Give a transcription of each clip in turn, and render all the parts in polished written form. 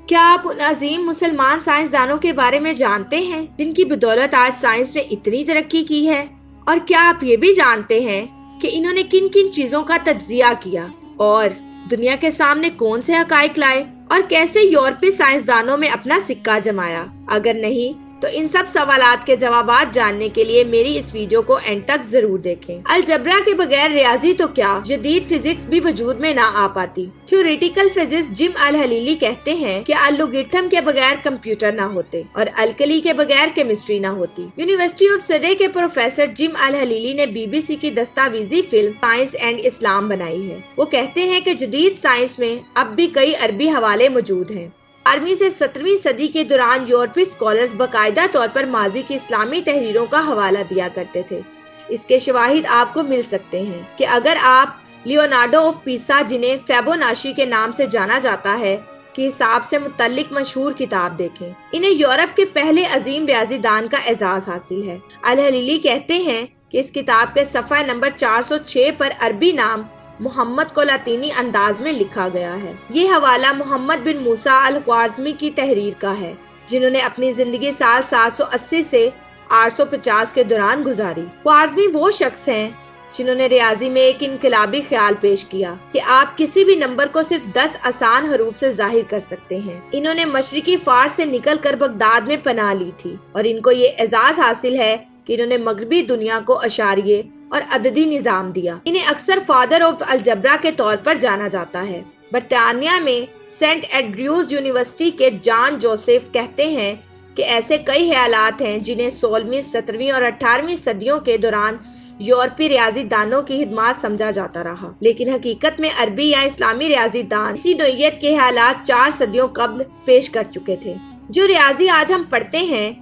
کیا آپ ان عظیم مسلمان سائنسدانوں کے بارے میں جانتے ہیں جن کی بدولت آج سائنس نے اتنی ترقی کی ہے؟ اور کیا آپ یہ بھی جانتے ہیں کہ انہوں نے کن کن چیزوں کا تجزیہ کیا اور دنیا کے سامنے کون سے حقائق لائے اور کیسے یورپی سائنسدانوں میں اپنا سکہ جمایا؟ اگر نہیں تو ان سب سوالات کے جوابات جاننے کے لیے میری اس ویڈیو کو اینڈ تک ضرور دیکھیں۔ الجبرا کے بغیر ریاضی تو کیا جدید فزکس بھی وجود میں نہ آ پاتی۔ تھیوریٹیکل فزکس جم الحلیلی کہتے ہیں کہ الگورتھم کے بغیر کمپیوٹر نہ ہوتے اور الکلی کے بغیر کیمسٹری نہ ہوتی۔ یونیورسٹی آف سرے کے پروفیسر جم الحلیلی نے BBC کی دستاویزی فلم سائنس اینڈ اسلام بنائی ہے۔ وہ کہتے ہیں کہ جدید سائنس میں اب بھی کئی عربی حوالے موجود ہیں۔ 12ویں سے 17ویں صدی کے دوران یورپی اسکالرز باقاعدہ طور پر ماضی کی اسلامی تحریروں کا حوالہ دیا کرتے تھے۔ اس کے شواہد آپ کو مل سکتے ہیں کہ اگر آپ لیونارڈو آف پیسا، جنہیں فیبوناچی کے نام سے جانا جاتا ہے، کے حساب سے متعلق مشہور کتاب دیکھیں، انہیں یورپ کے پہلے عظیم ریاضی دان کا اعزاز حاصل ہے۔ الحلیلی کہتے ہیں کہ اس کتاب کے صفحہ نمبر 406 پر عربی نام محمد کو لاطینی انداز میں لکھا گیا ہے۔ یہ حوالہ محمد بن موسیٰ الخوارزمی کی تحریر کا ہے، جنہوں نے اپنی زندگی سال 780 سے 850 کے دوران گزاری۔ خوارزمی وہ شخص ہیں جنہوں نے ریاضی میں ایک انقلابی خیال پیش کیا کہ آپ کسی بھی نمبر کو صرف 10 آسان حروف سے ظاہر کر سکتے ہیں۔ انہوں نے مشرقی فارس سے نکل کر بغداد میں پناہ لی تھی اور ان کو یہ اعزاز حاصل ہے کہ انہوں نے مغربی دنیا کو اشاریے اور عددی نظام دیا۔ انہیں اکثر فادر آف الجبرا کے طور پر جانا جاتا ہے۔ برطانیہ میں سینٹ اینڈریوز یونیورسٹی کے جان جوزف کہتے ہیں کہ ایسے کئی خیالات ہیں جنہیں 16ویں، 17ویں اور 18ویں صدیوں کے دوران یورپی ریاضی دانوں کی خدمات سمجھا جاتا رہا، لیکن حقیقت میں عربی یا اسلامی ریاضی دان اسی نوعیت کے خیالات 4 صدیوں قبل پیش کر چکے تھے۔ جو ریاضی آج ہم پڑھتے ہیں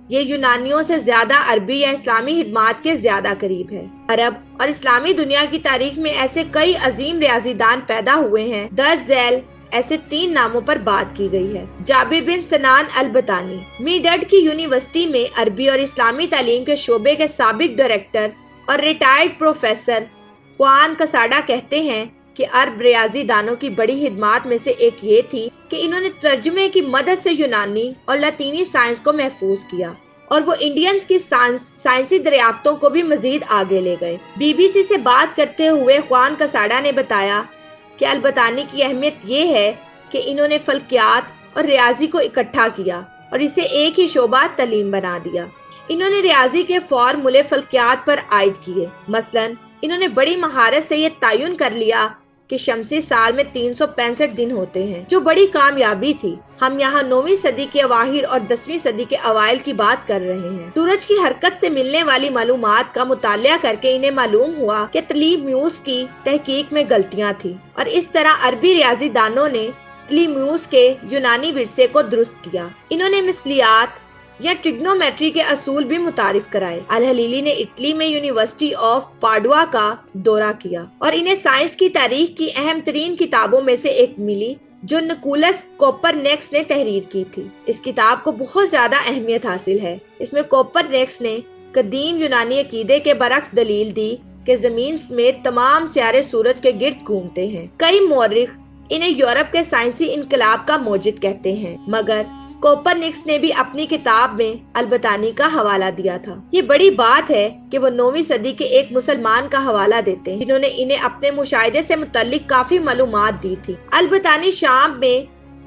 یہ یونانیوں سے زیادہ عربی یا اسلامی خدمات کے زیادہ قریب ہے۔ عرب اور اسلامی دنیا کی تاریخ میں ایسے کئی عظیم ریاضی دان پیدا ہوئے ہیں۔ درج ذیل ایسے 3 ناموں پر بات کی گئی ہے۔ جابر بن سنان البتانی میڈڈ کی یونیورسٹی میں عربی اور اسلامی تعلیم کے شعبے کے سابق ڈائریکٹر اور ریٹائرڈ پروفیسر خوان کساڈا کہتے ہیں کہ عرب ریاضی دانوں کی بڑی خدمات میں سے ایک یہ تھی کہ انہوں نے ترجمے کی مدد سے یونانی اور لاطینی سائنس کو محفوظ کیا اور وہ انڈینز کی سائنسی دریافتوں کو بھی مزید آگے لے گئے۔ BBC سے بات کرتے ہوئے خوان کساڈا نے بتایا کہ البتانی کی اہمیت یہ ہے کہ انہوں نے فلکیات اور ریاضی کو اکٹھا کیا اور اسے ایک ہی شعبہ تعلیم بنا دیا۔ انہوں نے ریاضی کے فارمولے فلکیات پر عائد کیے۔ مثلاً انہوں نے بڑی مہارت سے یہ تعین کر لیا کہ شمسی سال میں 365 دن ہوتے ہیں، جو بڑی کامیابی تھی۔ ہم یہاں 9ویں صدی کے اواخر اور 10ویں صدی کے اوائل کی بات کر رہے ہیں۔ سورج کی حرکت سے ملنے والی معلومات کا مطالعہ کر کے انہیں معلوم ہوا کہ ٹلیمیوس کی تحقیق میں غلطیاں تھیں اور اس طرح عربی ریاضی دانوں نے ٹلیمیوس کے یونانی ورثے کو درست کیا۔ انہوں نے مثلیات یا ٹریگنومیٹری کے اصول بھی متعارف کرائے۔ الحلیلی نے اٹلی میں یونیورسٹی آف پاڈوا کا دورہ کیا اور انہیں سائنس کی تاریخ کی اہم ترین کتابوں میں سے ایک ملی جو نکولس کوپرنیکس نے تحریر کی تھی۔ اس کتاب کو بہت زیادہ اہمیت حاصل ہے۔ اس میں کوپرنیکس نے قدیم یونانی عقیدے کے برعکس دلیل دی کہ زمین سمیت تمام سیارے سورج کے گرد گھومتے ہیں۔ کئی مورخ انہیں یورپ کے سائنسی انقلاب کا موجد کہتے ہیں، مگر کوپرنیکس نے بھی اپنی کتاب میں البتانی کا حوالہ دیا تھا۔ یہ بڑی بات ہے کہ وہ 9ویں صدی کے ایک مسلمان کا حوالہ دیتے ہیں جنہوں نے انہیں اپنے مشاہدے سے متعلق کافی معلومات دی تھی۔ البتانی شام میں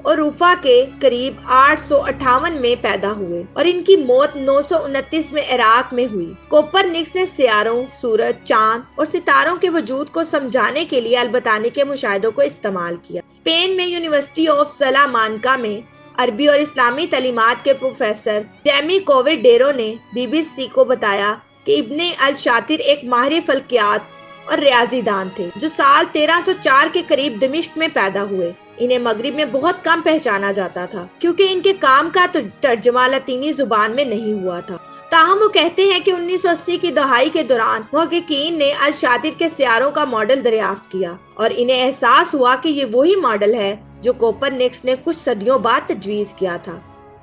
عروفہ کے قریب 858 میں پیدا ہوئے اور ان کی موت 929 میں عراق میں ہوئی۔ کوپرنیکس نے سیاروں، سورج، چاند اور ستاروں کے وجود کو سمجھانے کے لیے البتانی کے مشاہدوں کو استعمال کیا۔ اسپین میں یونیورسٹی آف سلامانکا میں عربی اور اسلامی تعلیمات کے پروفیسر جیمی کوورڈیرو نے BBC کو بتایا کہ ابن الشاطر ایک ماہر فلکیات اور ریاضی دان تھے جو سال 1304 کے قریب دمشق میں پیدا ہوئے۔ انہیں مغرب میں بہت کم پہچانا جاتا تھا کیونکہ ان کے کام کا ترجمہ لاطینی زبان میں نہیں ہوا تھا۔ تاہم وہ کہتے ہیں کہ 1980 کی دہائی کے دوران محققین نے الشاطر کے سیاروں کا ماڈل دریافت کیا اور انہیں احساس ہوا کہ یہ وہی ماڈل ہے جو کوپرنیکس نے کچھ صدیوں بعد تجویز کیا تھا۔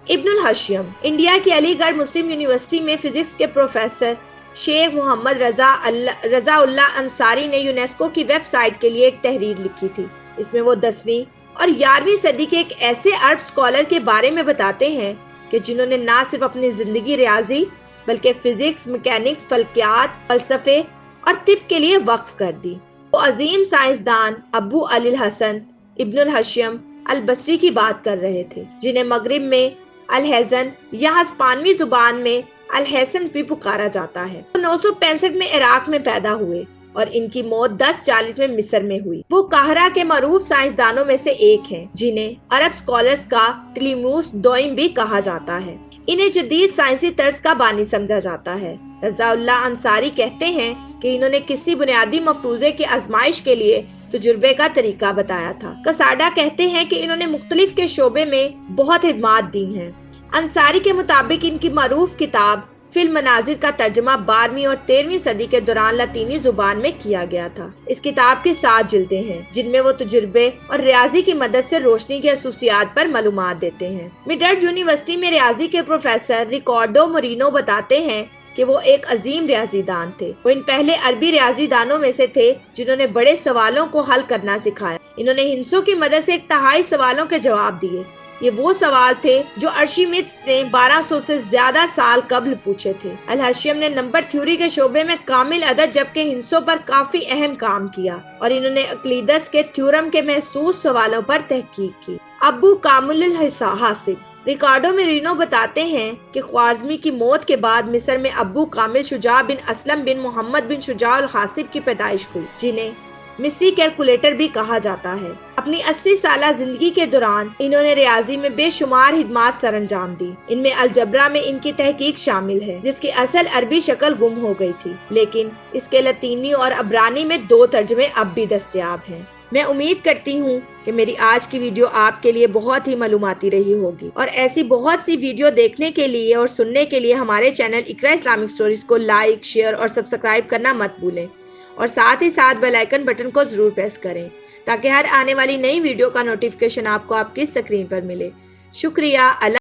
ابن الحشیم انڈیا کی علی گڑھ مسلم یونیورسٹی میں فزکس کے پروفیسر شیخ محمد رضا اللہ انصاری نے یونیسکو کی ویب سائٹ کے لیے ایک تحریر لکھی تھی۔ اس میں وہ 10ویں اور 11ویں صدی کے ایک ایسے عرب اسکالر کے بارے میں بتاتے ہیں کہ جنہوں نے نہ صرف اپنی زندگی ریاضی بلکہ فزکس، میکینکس، فلکیات، فلسفے اور طب کے لیے وقف کر دی۔ وہ عظیم سائنسدان ابو علی الحسن ابن الحشیم البصری کی بات کر رہے تھے، جنہیں مغرب میں الحزن یا ہسپانوی زبان میں الحسن بھی پکارا جاتا ہے۔ وہ 965 میں عراق میں پیدا ہوئے اور ان کی موت 1040 میں مصر میں ہوئی۔ وہ قاہرہ کے معروف سائنسدانوں میں سے ایک ہیں، جنہیں عرب اسکالرز کا ٹلیموس دوئم بھی کہا جاتا ہے۔ انہیں جدید سائنسی طرز کا بانی سمجھا جاتا ہے۔ رضا اللہ انصاری کہتے ہیں کہ انہوں نے کسی بنیادی مفروضے کی آزمائش کے لیے تجربے کا طریقہ بتایا تھا۔ کساڈا کہتے ہیں کہ انہوں نے مختلف کے شعبے میں بہت خدمات دی ہیں۔ انصاری کے مطابق ان کی معروف کتاب فی المناظر کا ترجمہ 12ویں اور 13ویں صدی کے دوران لاطینی زبان میں کیا گیا تھا۔ اس کتاب کی 7 جلدیں ہیں، جن میں وہ تجربے اور ریاضی کی مدد سے روشنی کی خصوصیات پر معلومات دیتے ہیں۔ میڈرڈ یونیورسٹی میں ریاضی کے پروفیسر ریکارڈو مورینو بتاتے ہیں کہ وہ ایک عظیم ریاضی دان تھے۔ وہ ان پہلے عربی ریاضی دانوں میں سے تھے جنہوں نے بڑے سوالوں کو حل کرنا سکھایا۔ انہوں نے ہندسوں کی مدد سے 1/3 سوالوں کے جواب دیے۔ یہ وہ سوال تھے جو ارشمیدس نے 1200 سے زیادہ سال قبل پوچھے تھے۔ الحشیم نے نمبر تھیوری کے شعبے میں کامل عدد جبکہ ہندسوں پر کافی اہم کام کیا، اور انہوں نے اقلیدس کے تھیورم کے محسوس سوالوں پر تحقیق کی۔ ابو کامل الحاسب ریکارڈو مورینو بتاتے ہیں کہ خوارزمی کی موت کے بعد مصر میں ابو کامل شجاع بن اسلم بن محمد بن شجاع الحاسب کی پیدائش ہوئی، جنہیں مصری کیلکولیٹر بھی کہا جاتا ہے۔ اپنی 80 سالہ زندگی کے دوران انہوں نے ریاضی میں بے شمار خدمات سر انجام دی۔ ان میں الجبرا میں ان کی تحقیق شامل ہے، جس کی اصل عربی شکل گم ہو گئی تھی، لیکن اس کے لاطینی اور عبرانی میں 2 ترجمے اب بھی دستیاب ہیں۔ میں امید کرتی ہوں کہ میری آج کی ویڈیو آپ کے لیے بہت ہی معلوماتی رہی ہوگی، اور ایسی بہت سی ویڈیو دیکھنے کے لیے اور سننے کے لیے ہمارے چینل اقرا اسلامک سٹوریز کو لائک، شیئر اور سبسکرائب کرنا مت بھولیں، اور ساتھ ہی ساتھ بیل آئیکن بٹن کو ضرور پریس کریں تاکہ ہر آنے والی نئی ویڈیو کا نوٹیفیکیشن آپ کو آپ کی اسکرین پر ملے۔ شکریہ۔